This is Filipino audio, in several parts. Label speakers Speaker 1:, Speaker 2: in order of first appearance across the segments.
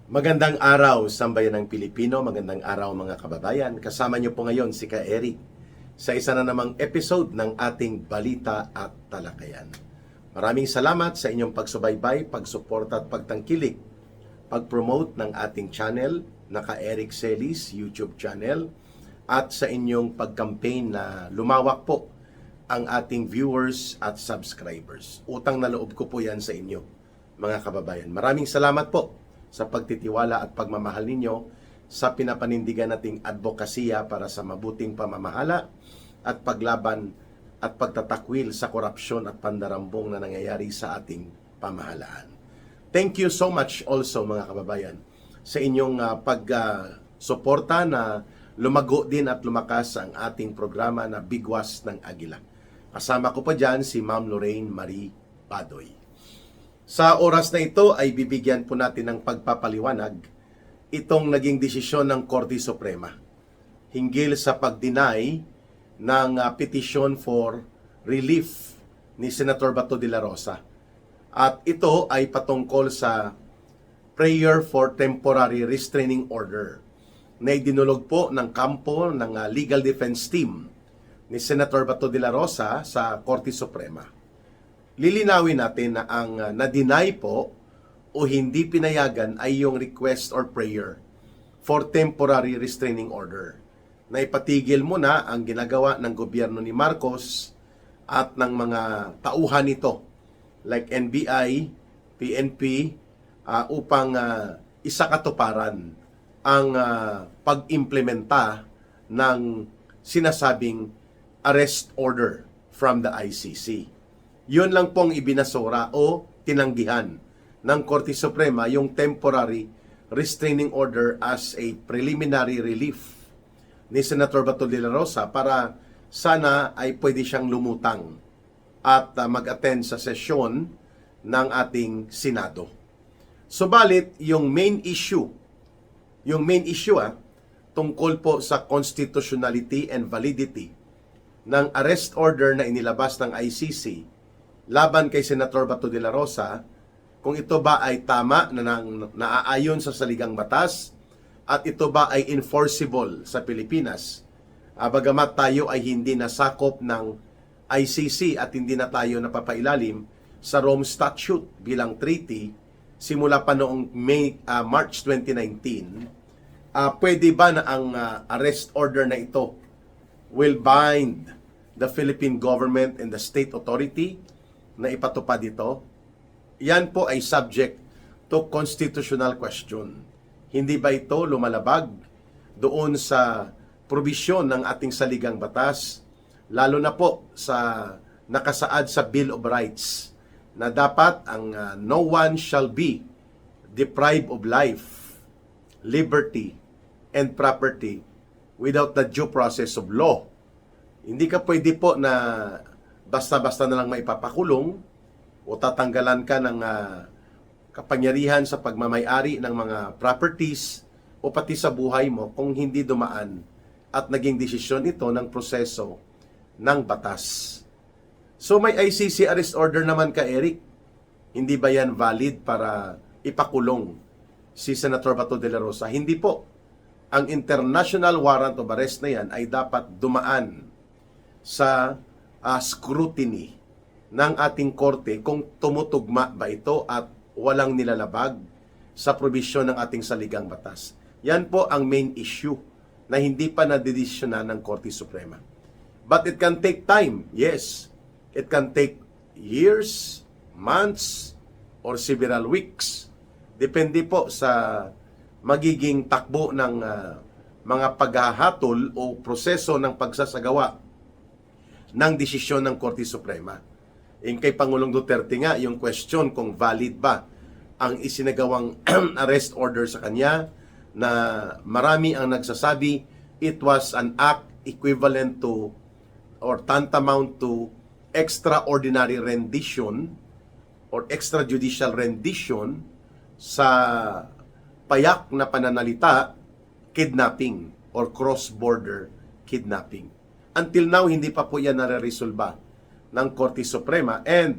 Speaker 1: Magandang araw, sambayan ng Pilipino. Magandang araw mga kababayan. Kasama niyo po ngayon si Ka Eric sa isa na namang episode ng ating Balita at Talakayan. Maraming salamat sa inyong pagsubaybay, pagsuporta at pagtangkilik, pag-promote ng ating channel na Ka Eric Celis YouTube channel at sa inyong pag-campaign na lumawak po ang ating viewers at subscribers. Utang na loob ko po yan sa inyo mga kababayan. Maraming salamat po sa pagtitiwala at pagmamahal ninyo sa pinapanindigan nating advokasya para sa mabuting pamamahala at paglaban at pagtatakwil sa korupsyon at pandarambong na nangyayari sa ating pamahalaan. Thank you so much also mga kababayan sa inyong pag-suporta na lumago din at lumakas ang ating programa na Bigwas ng Agila. Kasama ko pa dyan si Ma'am Lorraine Marie Badoy. Sa oras na ito ay bibigyan po natin ng pagpapaliwanag itong naging desisyon ng Korte Suprema hinggil sa pag-deny ng petition for relief ni Senator Bato de la Rosa. At ito ay patungkol sa prayer for temporary restraining order na idinulog po ng kampo ng legal defense team ni Senator Bato de la Rosa sa Korte Suprema. Lilinawin natin na ang na-deny po o hindi pinayagan ay yung request or prayer for temporary restraining order na ipatigil muna ang ginagawa ng gobyerno ni Marcos at ng mga tauhan nito like NBI, PNP upang isakatuparan ang pag-implementa ng sinasabing arrest order from the ICC. Yun lang pong ibinasura o tinanggihan ng Korte Suprema yung temporary restraining order as a preliminary relief ni Senator Bato de la Rosa para sana ay pwede siyang lumutang at mag-attend sa sesyon ng ating Senado. Subalit, yung main issue tungkol po sa constitutionality and validity ng arrest order na inilabas ng ICC laban kay Senator Bato de la Rosa, kung ito ba ay tama na naaayon sa saligang batas at ito ba ay enforceable sa Pilipinas. Bagamat tayo ay hindi nasakop ng ICC at hindi na tayo napapailalim sa Rome Statute bilang treaty simula pa noong March 2019, pwede ba na ang arrest order na ito will bind the Philippine government and the state authority na ipatupad dito? Yan po ay subject to constitutional question. Hindi ba ito lumalabag doon sa probisyon ng ating saligang batas, lalo na po sa nakasaad sa Bill of Rights na dapat ang no one shall be deprived of life, liberty, and property without the due process of law. Hindi ka pwede po na basta-basta na lang maipapakulong o tatanggalan ka ng kapangyarihan sa pagmamay-ari ng mga properties o pati sa buhay mo kung hindi dumaan at naging desisyon ito ng proseso ng batas. So may ICC arrest order naman ka, Eric. Hindi ba yan valid para ipakulong si Senator Bato de la Rosa? Hindi po. Ang international warrant of arrest na yan ay dapat dumaan sa scrutiny ng ating korte kung tumutugma ba ito at walang nilalabag sa probisyon ng ating saligang batas. Yan po ang main issue na hindi pa nadedesisyonan ng Korte Suprema. But it can take time. Yes, it can take years, months, or several weeks. Depende po sa magiging takbo ng mga paghahatol o proseso ng pagsasagawa ng desisyon ng Korte Suprema. Kay Pangulong Duterte nga, yung question kung valid ba ang isinagawang arrest order sa kanya, na marami ang nagsasabi it was an act equivalent to or tantamount to extraordinary rendition or extrajudicial rendition sa payak na pananalita, kidnapping or cross-border kidnapping. Until now, hindi pa po yan nare-resolba ng Korte Suprema, and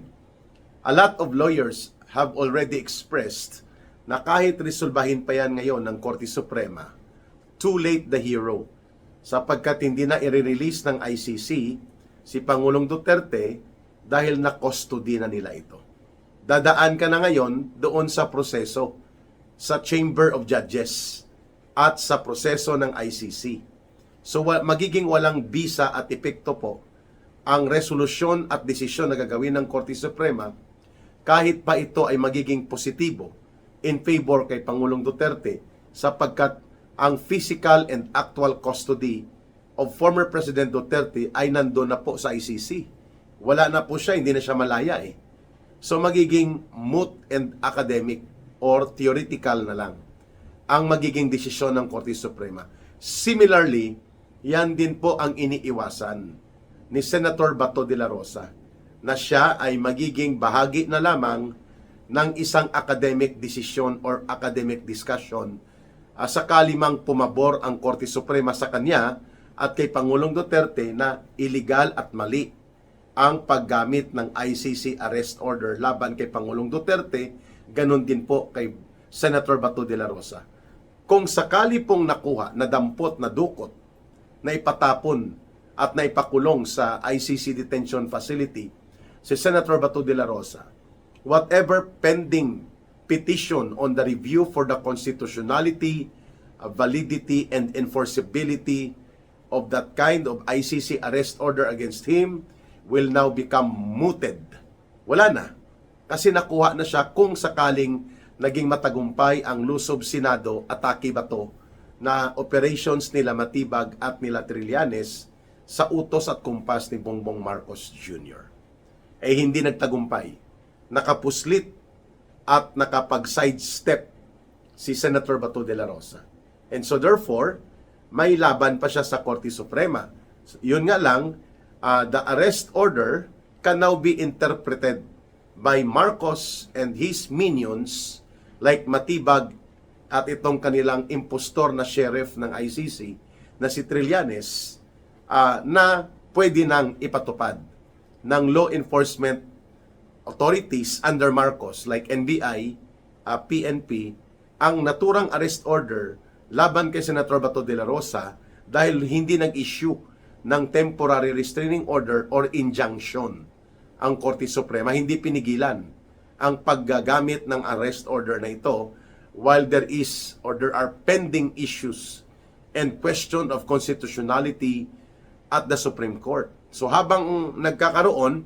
Speaker 1: a lot of lawyers have already expressed na kahit resolbahin pa yan ngayon ng Korte Suprema, too late the hero. Sapagkat hindi na i-release ng ICC si Pangulong Duterte dahil na-custody na nila ito. Dadaan ka na ngayon doon sa proseso, sa Chamber of Judges at sa proseso ng ICC. So magiging walang bisa at epekto po ang resolusyon at desisyon na gagawin ng Korte Suprema kahit pa ito ay magiging positibo in favor kay Pangulong Duterte sapagkat ang physical and actual custody of former President Duterte ay nandun na po sa ICC. Wala na po siya, hindi na siya malaya eh. So magiging moot and academic or theoretical na lang ang magiging desisyon ng Korte Suprema. Similarly, yan din po ang iniiwasan ni Senator Bato de la Rosa na siya ay magiging bahagi na lamang ng isang academic decision or academic discussion sakali mang pumabor ang Korte Suprema sa kanya at kay Pangulong Duterte na illegal at mali ang paggamit ng ICC arrest order laban kay Pangulong Duterte, ganun din po kay Senator Bato de la Rosa. Kung sakali pong nakuha, nadampot, nadukot, na ipatapon at naipakulong sa ICC detention facility si Senator Bato de la Rosa, whatever pending petition on the review for the constitutionality, validity, and enforceability of that kind of ICC arrest order against him will now become mooted. Wala na. Kasi nakuha na siya kung sakaling naging matagumpay ang Lusob Senado atake Bato na operations nila Matibag at nila Trillanes sa utos at kumpas ni Bongbong Marcos Jr. Eh hindi nagtagumpay. Nakapuslit at nakapag-sidestep si Senator Bato de la Rosa. And so therefore, may laban pa siya sa Korte Suprema. Yun nga lang, the arrest order can now be interpreted by Marcos and his minions like Matibag at itong kanilang impostor na sheriff ng ICC na si Trillanes na pwede nang ipatupad ng law enforcement authorities under Marcos like NBI, PNP, ang naturang arrest order laban kay Senator Bato de la Rosa dahil hindi nag-issue ng temporary restraining order or injunction ang Korte Suprema, hindi pinigilan ang paggagamit ng arrest order na ito while there is or there are pending issues and question of constitutionality at the Supreme Court. So habang nagkakaroon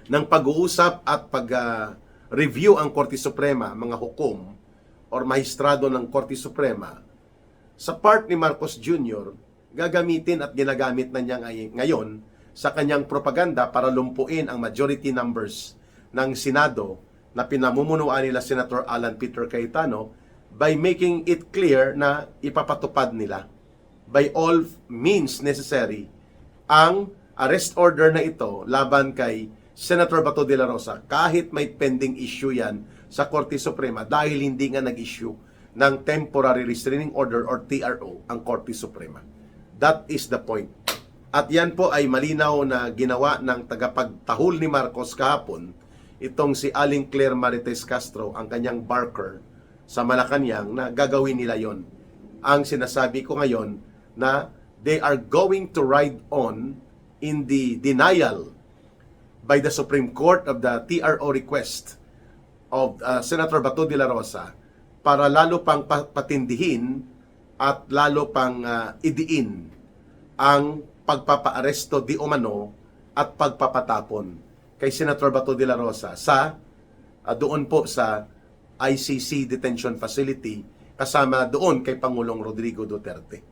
Speaker 1: ng pag-uusap at pag-review ang Korte Suprema, mga hukom or mahistrado ng Korte Suprema, sa part ni Marcos Jr., gagamitin at ginagamit na niya ngayon sa kanyang propaganda para lumpuin ang majority numbers ng Senado na pinamumunuan nila Senator Alan Peter Cayetano by making it clear na ipapatupad nila by all means necessary ang arrest order na ito laban kay Senator Bato de la Rosa kahit may pending issue yan sa Korte Suprema dahil hindi nga nag-issue ng temporary restraining order or TRO ang Korte Suprema. That is the point. At yan po ay malinaw na ginawa ng tagapagtahol ni Marcos kahapon, itong si Aling Claire Marites Castro, ang kanyang barker sa Malacanang, na gagawin nila yon. Ang sinasabi ko ngayon na they are going to ride on in the denial by the Supreme Court of the TRO request of Senator Bato de la Rosa para lalo pang patindihin at lalo pang idiin ang pagpapaaresto di umano at pagpapatapon kay Senator Bato de la Rosa sa doon po sa ICC detention facility kasama doon kay Pangulong Rodrigo Duterte.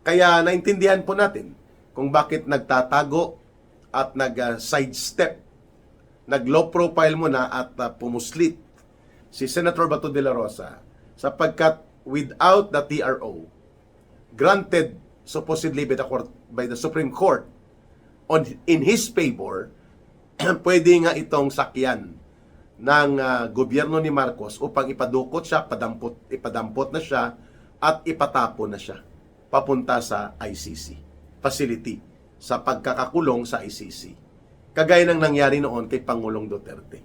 Speaker 1: Kaya naintindihan po natin kung bakit nagtatago at nag-sidestep, nag-low profile muna at pumuslit si Senator Bato de la Rosa sapagkat without the TRO granted supposedly by the Supreme Court in his favor, pwede nga itong sakyan ng gobyerno ni Marcos upang ipadukot siya, ipadampot na siya at ipatapon na siya papunta sa ICC facility sa pagkakakulong sa ICC. Kagaya ng nangyari noon kay Pangulong Duterte.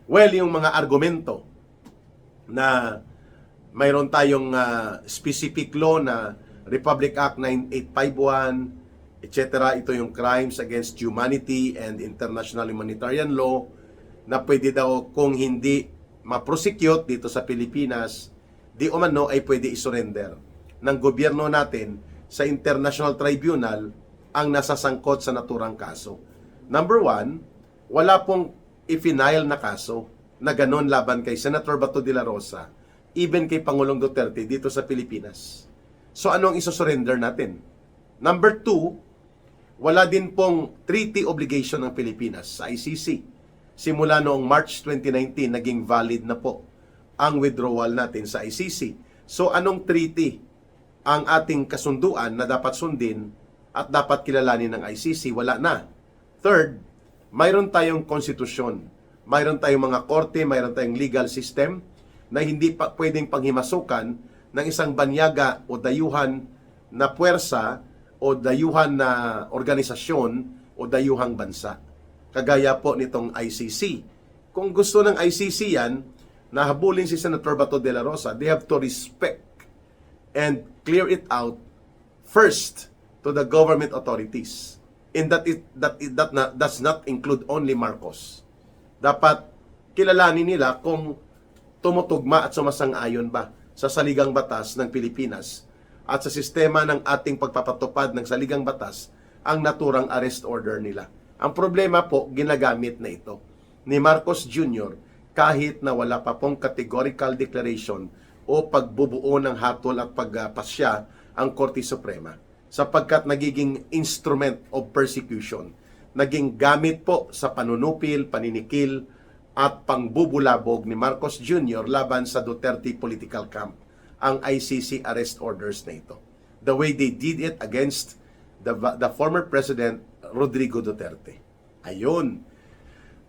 Speaker 1: Well, yung mga argumento na mayroon tayong specific law na Republic Act 9851, etc. Ito yung crimes against humanity and international humanitarian law na pwede daw kung hindi ma-prosecute dito sa Pilipinas, di umano ay pwede isurrender ng gobyerno natin sa International Tribunal ang nasasangkot sa naturang kaso. Number one, wala pong i-file na kaso na ganon laban kay Senator Bato de la Rosa, even kay Pangulong Duterte dito sa Pilipinas. So anong isosurrender natin? Number two, wala din pong treaty obligation ng Pilipinas sa ICC. Simula noong March 2019, naging valid na po ang withdrawal natin sa ICC. So anong treaty ang ating kasunduan na dapat sundin at dapat kilalanin ng ICC? Wala na. Third, mayroon tayong konstitusyon. Mayroon tayong mga korte, mayroon tayong legal system na hindi pa pwedeng panghimasukan ng isang banyaga o dayuhan na puwersa o dayuhan na organisasyon o dayuhang bansa. Kagaya po nitong ICC. Kung gusto ng ICC yan, nahabulin si Senator Bato de la Rosa, they have to respect and clear it out first to the government authorities. And that does not include only Marcos. Dapat kilalanin nila kung tumutugma at sumasang-ayon ba sa saligang batas ng Pilipinas at sa sistema ng ating pagpapatupad ng saligang batas ang naturang arrest order nila. Ang problema po, ginagamit na ito ni Marcos Jr. kahit na wala pa pong categorical declaration o pagbubuo ng hatol at pagpasya ang Korte Suprema, sapagkat nagiging instrument of persecution, naging gamit po sa panunupil, paninikil at pangbubulabog ni Marcos Jr. laban sa Duterte political camp ang ICC arrest orders na ito. The way they did it against the former President Rodrigo Duterte. Ayun.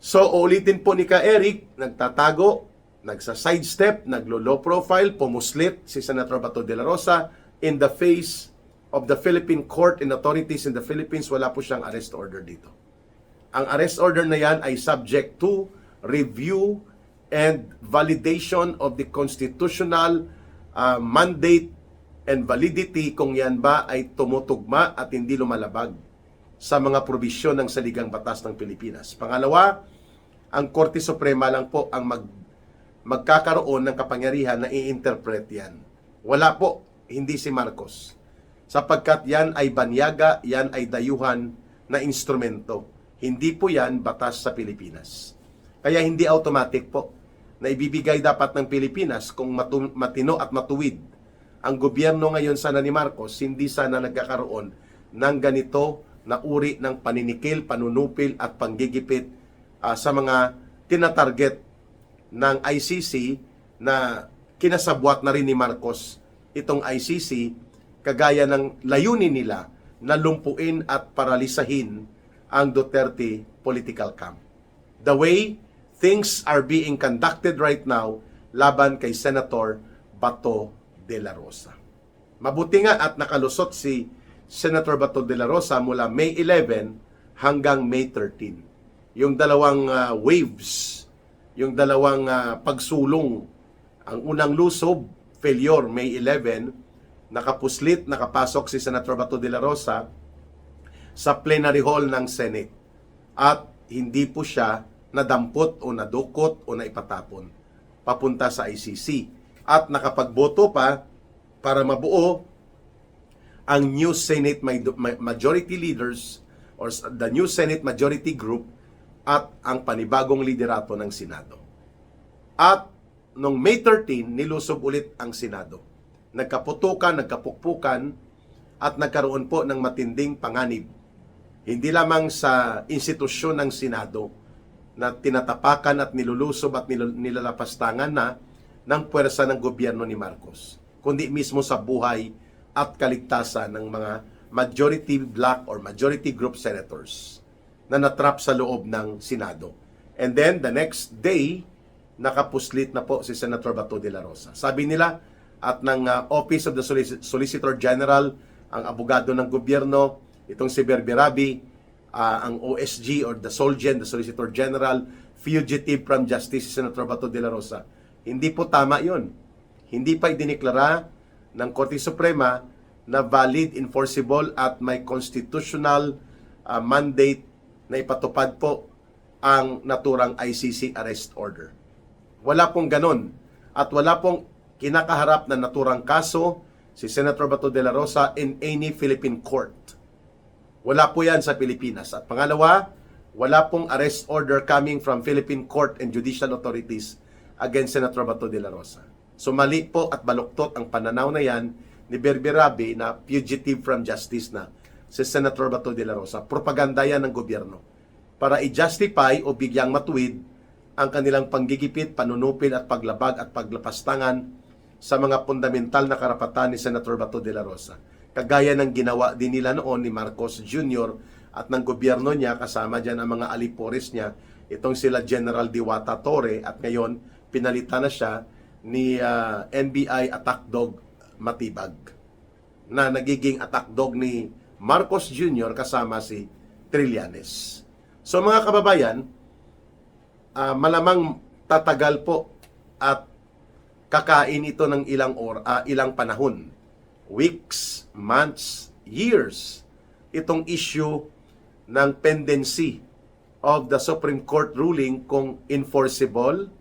Speaker 1: So, ulitin po ni Ka Eric, nagtatago, nagsa-sidestep, naglo-low profile, pumuslit si Senator Bato de la Rosa in the face of the Philippine court and authorities in the Philippines. Wala po siyang arrest order dito. Ang arrest order na yan ay subject to review and validation of the constitutional mandate and validity kung yan ba ay tumutugma at hindi lumalabag sa mga probisyon ng saligang batas ng Pilipinas. Pangalawa, ang Korte Suprema lang po ang magkakaroon ng kapangyarihan na i-interpret yan. Wala po, hindi si Marcos. Sapagkat yan ay banyaga, yan ay dayuhan na instrumento. Hindi po yan batas sa Pilipinas. Kaya hindi automatic po na ibibigay dapat ng Pilipinas kung matino at matuwid ang gobyerno ngayon sana ni Marcos, hindi sana nagkakaroon ng ganito na uri ng paninikil, panunupil at panggigipit sa mga tinatarget ng ICC na kinasabwat na rin ni Marcos itong ICC, kagaya ng layunin nila na lumpuin at paralisahin ang Duterte political camp. The way things are being conducted right now laban kay Senator Bato de la Rosa. Mabuti nga at nakalusot si Senator Bato de la Rosa mula May 11 hanggang May 13. Yung dalawang waves, yung dalawang pagsulong. Ang unang lusob, failure, May 11, nakapuslit, nakapasok si Senator Bato de la Rosa sa plenary hall ng Senate. At hindi po siya nadampot o nadukot o naipatapon papunta sa ICC. At nakapagboto pa para mabuo ang new Senate Majority Leaders or the new Senate Majority Group at ang panibagong liderato ng Senado. At noong May 13, nilusob ulit ang Senado. Nagkaputukan, nagkapukpukan at nagkaroon po ng matinding panganib. Hindi lamang sa institusyon ng Senado na tinatapakan at nilulusob at nilalapastangan na ng puwersa ng gobyerno ni Marcos, kundi mismo sa buhay at kaligtasan ng mga majority black or majority group senators na natrap sa loob ng Senado. And then, the next day, nakapuslit na po si Senator Bato de la Rosa. Sabi nila, at ng Office of the Solicitor General, ang abogado ng gobyerno, itong si Berberabi, ang OSG or the Solgen, the Solicitor General, fugitive from justice si Senator Bato de la Rosa, Hindi po tama yon. Hindi pa idiniklara ng Korte Suprema na valid, enforceable at may constitutional mandate na ipatupad po ang naturang ICC arrest order. Wala pong ganon. At wala pong kinakaharap na naturang kaso si Senator Bato de la Rosa in any Philippine court. Wala po yan sa Pilipinas. At pangalawa, wala pong arrest order coming from Philippine court and judicial authorities against Senator Bato de la Rosa. So mali po at baluktot ang pananaw na yan ni Berberabe na fugitive from justice na si Senator Bato de la Rosa. Propaganda yan ng gobyerno para i-justify o bigyang matuwid ang kanilang panggigipit, panunupil at paglabag at paglapastangan sa mga fundamental na karapatan ni Senator Bato de la Rosa. Kagaya ng ginawa din nila noon ni Marcos Jr. at ng gobyerno niya, kasama dyan ang mga alipores niya, itong sila General Diwata Torre, at ngayon pinalitan na siya ni NBI attack dog Matibag, na nagiging attack dog ni Marcos Jr. kasama si Trillanes. So mga kababayan, malamang tatagal po at kakain ito ng ilang panahon. Weeks, months, years. Itong issue ng pendency of the Supreme Court ruling kung enforceable,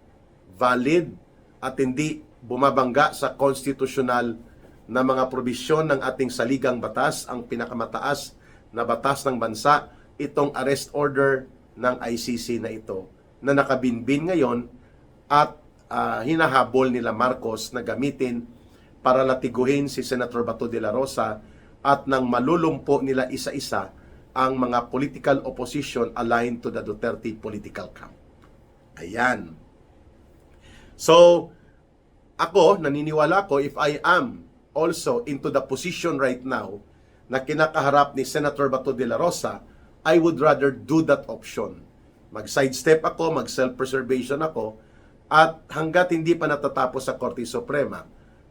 Speaker 1: valid, at hindi bumabangga sa konstitusyonal na mga probisyon ng ating saligang batas, ang pinakamataas na batas ng bansa, itong arrest order ng ICC na ito, na nakabinbin ngayon at hinahabol nila Marcos na gamitin para latiguhin si Senator Bato de la Rosa at nang malulumpo nila isa-isa ang mga political opposition aligned to the Duterte political camp. Ayan. So, ako, naniniwala ko, if I am also into the position right now na kinakaharap ni Senator Bato de la Rosa, I would rather do that option. Mag-sidestep ako, mag-self-preservation ako, at hanggat hindi pa natatapos sa Korte Suprema,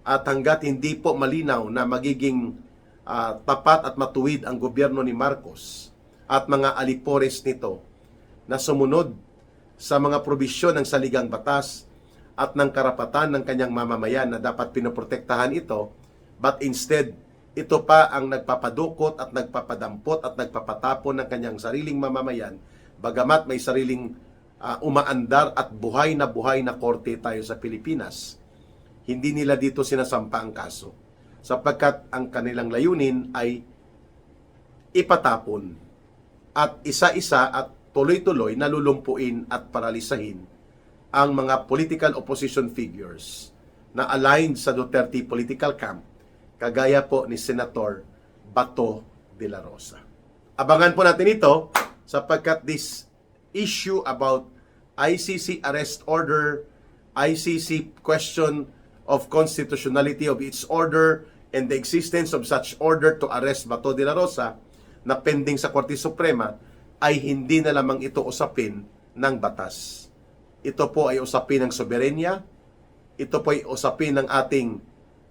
Speaker 1: at hanggat hindi po malinaw na magiging tapat at matuwid ang gobyerno ni Marcos at mga alipores nito na sumunod sa mga probisyon ng saligang batas at ng karapatan ng kanyang mamamayan na dapat pinoprotektahan ito, but instead, ito pa ang nagpapadukot at nagpapadampot at nagpapatapon ng kanyang sariling mamamayan, bagamat may sariling umaandar at buhay na korte tayo sa Pilipinas. Hindi nila dito sinasampa ang kaso, sapagkat ang kanilang layunin ay ipatapon at isa-isa at tuloy-tuloy nalulumpuin at paralisahin ang mga political opposition figures na aligned sa Duterte political camp, kagaya po ni Senator Bato de la Rosa. Abangan po natin ito sapagkat this issue about ICC arrest order, ICC question of constitutionality of its order and the existence of such order to arrest Bato de la Rosa na pending sa Korte Suprema ay hindi na lamang ito usapin ng batas. Ito po ay usapin ng soberenya, ito po ay usapin ng ating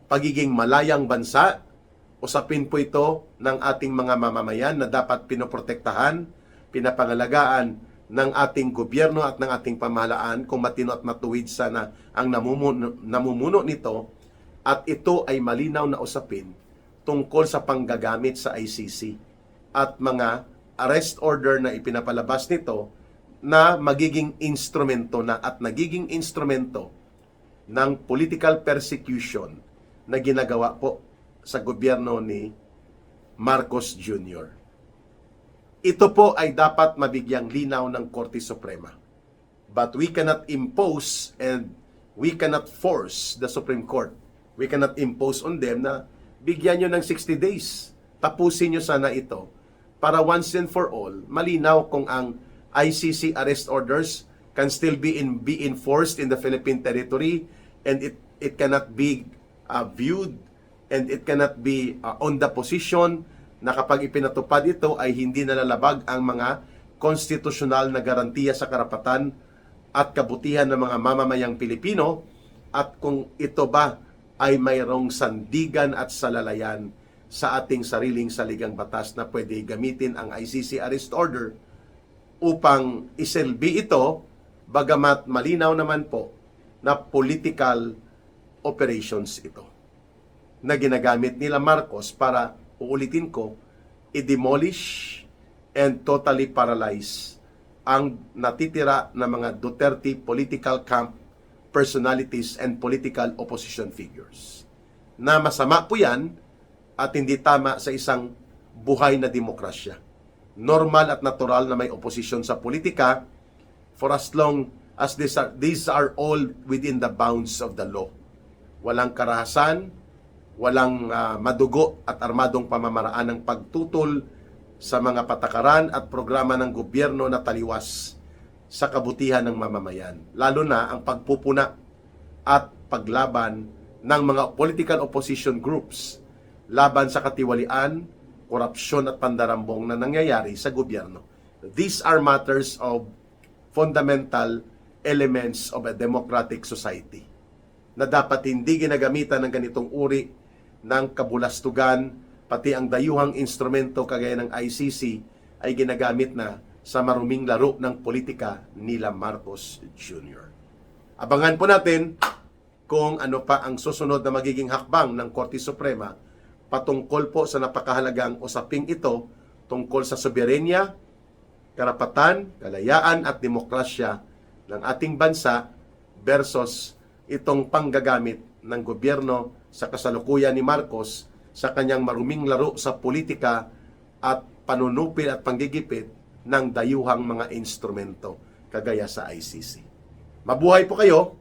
Speaker 1: pagiging malayang bansa, usapin po ito ng ating mga mamamayan na dapat pinoprotektahan, pinapangalagaan ng ating gobyerno at ng ating pamahalaan kung matino at matuwid sana ang namumuno nito, at ito ay malinaw na usapin tungkol sa panggagamit sa ICC at mga arrest order na ipinapalabas nito na magiging instrumento na at nagiging instrumento ng political persecution na ginagawa po sa gobyerno ni Marcos Jr. Ito po ay dapat mabigyang linaw ng Korte Suprema. But we cannot impose and we cannot force the Supreme Court. We cannot impose on them na bigyan nyo ng 60 days. Tapusin nyo sana ito para once and for all, malinaw kung ang ICC arrest orders can still be enforced in the Philippine territory, and it cannot be viewed and it cannot be on the position na kapag ipinatupad ito ay hindi nalalabag ang mga konstitusyonal na garantiya sa karapatan at kabutihan ng mga mamamayang Pilipino, at kung ito ba ay mayroong sandigan at salalayan sa ating sariling saligang batas na pwede gamitin ang ICC arrest order upang iselbi ito, bagamat malinaw naman po na political operations ito na ginagamit nila Marcos para, uulitin ko, i-demolish and totally paralyze ang natitira na mga Duterte political camp personalities and political opposition figures. Na masama po yan at hindi tama sa isang buhay na demokrasya. Normal at natural na may opposition sa politika for as long as these are all within the bounds of the law. Walang karahasan, walang madugo at armadong pamamaraan ng pagtutol sa mga patakaran at programa ng gobyerno na taliwas sa kabutihan ng mamamayan. Lalo na ang pagpupuna at paglaban ng mga political opposition groups laban sa katiwalian, korupsyon at pandarambong na nangyayari sa gobyerno. These are matters of fundamental elements of a democratic society na dapat hindi ginagamitan ng ganitong uri ng kabulastugan, pati ang dayuhang instrumento kagaya ng ICC ay ginagamit na sa maruming laro ng politika nila Marcos Jr. Abangan po natin kung ano pa ang susunod na magiging hakbang ng Korte Suprema patungkol po sa napakahalagang usaping ito tungkol sa soberenya, karapatan, kalayaan at demokrasya ng ating bansa versus itong panggagamit ng gobyerno sa kasalukuyan ni Marcos sa kanyang maruming laro sa politika at panunupil at panggigipit ng dayuhang mga instrumento kagaya sa ICC. Mabuhay po kayo,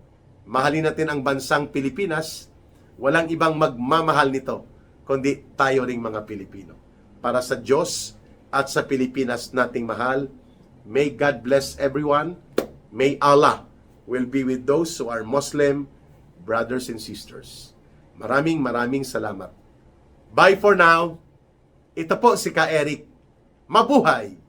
Speaker 1: mahalin natin ang bansang Pilipinas, walang ibang magmamahal nito kundi tayo ring mga Pilipino. Para sa Diyos at sa Pilipinas nating mahal, may God bless everyone. May Allah will be with those who are Muslim brothers and sisters. Maraming salamat. Bye for now. Ito po si Ka Eric. Mabuhay!